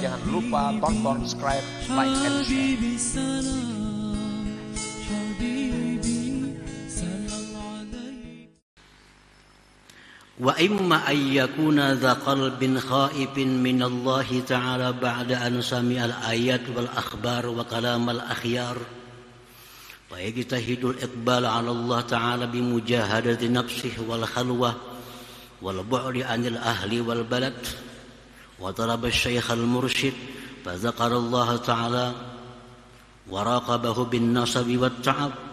Jangan lupa tonton, subscribe, like, and share. Wa imma ayyakuna dha qalbin khaifin min Allah ta'ala ba'da an sami'al ayat wal akhbar wa kalam al akhyar fa yajtahidul iqbal 'ala Allah ta'ala bi mujahadati nafsihi wal khalwah wal bu'di 'anil ahli wal balad wa talaba asy-syaikh al mursyid fa dzakara Allah ta'ala wa raqabahu bin nasabi wat ta'ab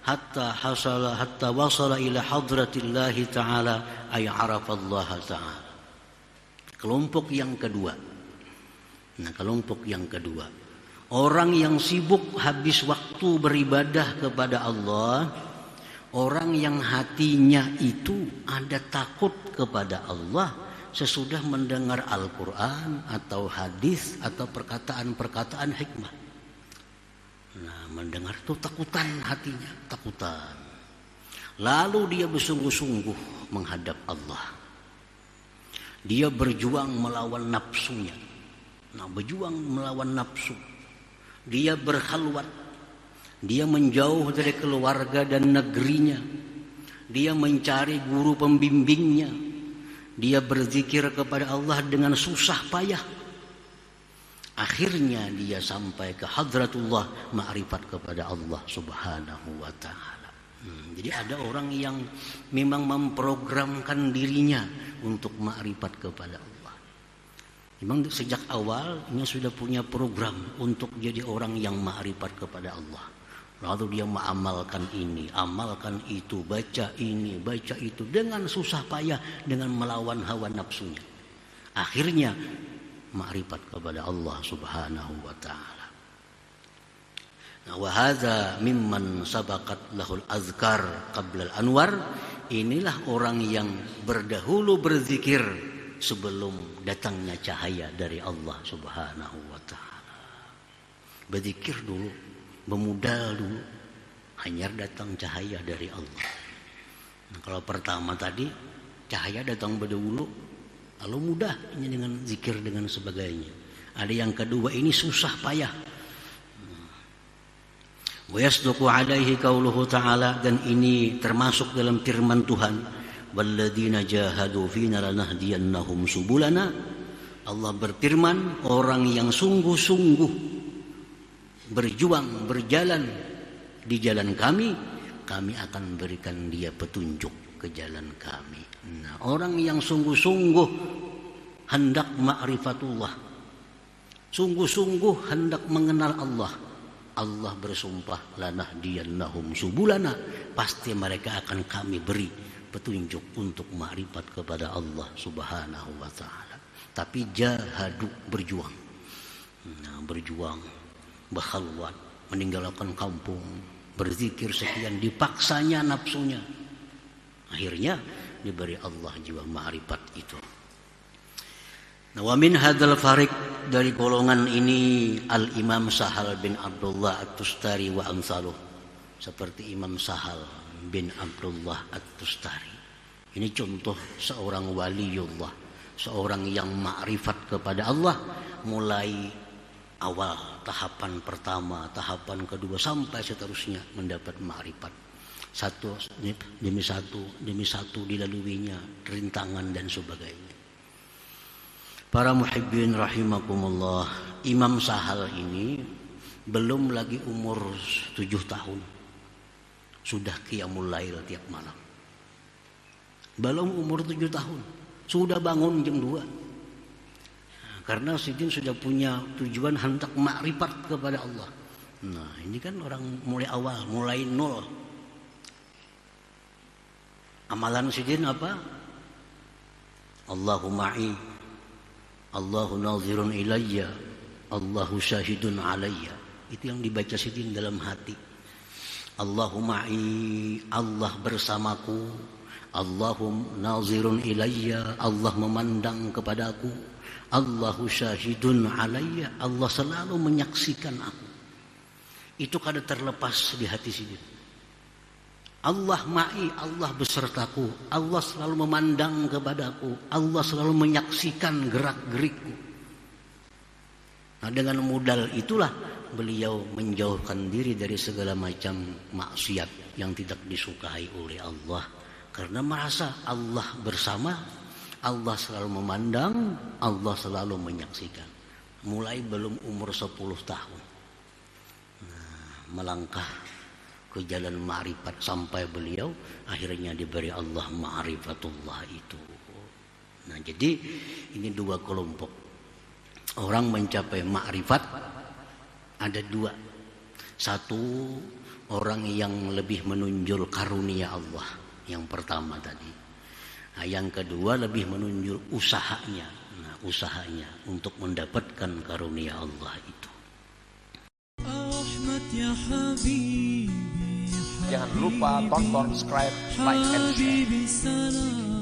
hatta wasala ila hadratillahi ta'ala ay arafallaha ta'ala. Kelompok yang kedua. Orang yang sibuk habis waktu beribadah kepada Allah, orang yang hatinya itu ada takut kepada Allah sesudah mendengar Al-Qur'an atau hadis atau perkataan-perkataan hikmah. Nah, mendengar itu takutan hatinya, takutan. Lalu dia bersungguh-sungguh menghadap Allah. Dia berjuang melawan nafsunya. Berjuang melawan nafsu. Dia berkhalwat. Dia menjauh dari keluarga dan negerinya. Dia mencari guru pembimbingnya. Dia berzikir kepada Allah dengan susah payah. Akhirnya dia sampai ke hadratullah, ma'rifat kepada Allah subhanahu wa ta'ala. Jadi ada orang yang memang memprogramkan dirinya untuk ma'rifat kepada Allah. Memang sejak awal dia sudah punya program untuk jadi orang yang ma'rifat kepada Allah. Lalu dia mengamalkan ini, amalkan itu, baca ini, baca itu dengan susah payah, dengan melawan hawa nafsunya. Akhirnya ma'rifat kepada Allah subhanahu wa ta'ala. Nah, wa hadza mimman sabaqat lahul azkar qabla al-anwar. Inilah orang yang berdahulu berzikir sebelum datangnya cahaya dari Allah subhanahu wa ta'ala. Berzikir dulu, bermodal dulu, hanya datang cahaya dari Allah. Nah, kalau pertama tadi cahaya datang berdahulu, lalu mudah ini dengan zikir dengan sebagainya. Ada yang kedua ini susah payah. Wa yasduqu alaihi qauluhu ta'ala, dan ini termasuk dalam firman Tuhan, walladzina jahadu fina lanahdiyannahum subulana. Allah berfirman, orang yang sungguh-sungguh berjuang, berjalan di jalan kami akan berikan dia petunjuk ke jalan kami. Nah, orang yang sungguh-sungguh hendak ma'rifatullah, sungguh-sungguh hendak mengenal Allah, Allah bersumpah lanahdiyannahum subulana, pasti mereka akan kami beri petunjuk untuk ma'rifat kepada Allah subhanahu wa ta'ala. Tapi jahadu, berjuang. Nah, berjuang, berkhalwat, meninggalkan kampung, berzikir sekian, dipaksanya nafsunya. Akhirnya diberi Allah jiwa ma'rifat itu. Nah, wa min hadzal fariq, dari golongan ini Al-Imam Sahal bin Abdullah At-Tustari wa amsaluh, seperti Imam Sahal bin Abdullah At-Tustari. Ini contoh seorang waliullah, seorang yang ma'rifat kepada Allah mulai awal, tahapan pertama, tahapan kedua, sampai seterusnya mendapat ma'rifat. Satu demi satu dilaluinya, rintangan dan sebagainya. Para muhibbin rahimakumullah, Imam Sahal ini belum lagi umur 7 tahun sudah qiyamul lail tiap malam. Belum umur 7 tahun sudah bangun jam 2. Karena Sidin sudah punya tujuan hendak makrifat kepada Allah. Nah, ini kan orang mulai awal, mulai nol. Amalan Sidin apa? Allahu ma'i, Allahu nazirun ilayya, Allahu syahidun alayya. Itu yang dibaca Sidin dalam hati. Allahu ma'i, Allah bersamaku, Allahu nazirun ilayya, Allah memandang kepadaku, Allahu syahidun alayya, Allah selalu menyaksikan aku. Itu kada terlepas di hati Sidin. Allah ma'i, Allah besertaku, Allah selalu memandang kepadaku, Allah selalu menyaksikan gerak-gerikku. Nah, dengan modal itulah beliau menjauhkan diri dari segala macam maksiat yang tidak disukai oleh Allah, karena merasa Allah bersama, Allah selalu memandang, Allah selalu menyaksikan. Mulai belum umur 10 tahun, melangkah ke jalan ma'rifat sampai beliau akhirnya diberi Allah ma'rifatullah itu. Nah, jadi ini dua kelompok orang mencapai ma'rifat, ada dua. Satu, orang yang lebih menunjul karunia Allah, yang pertama tadi. Nah, yang kedua lebih menunjul usahanya. Nah, usahanya untuk mendapatkan karunia Allah itu. Jangan lupa tonton, subscribe, like, and share.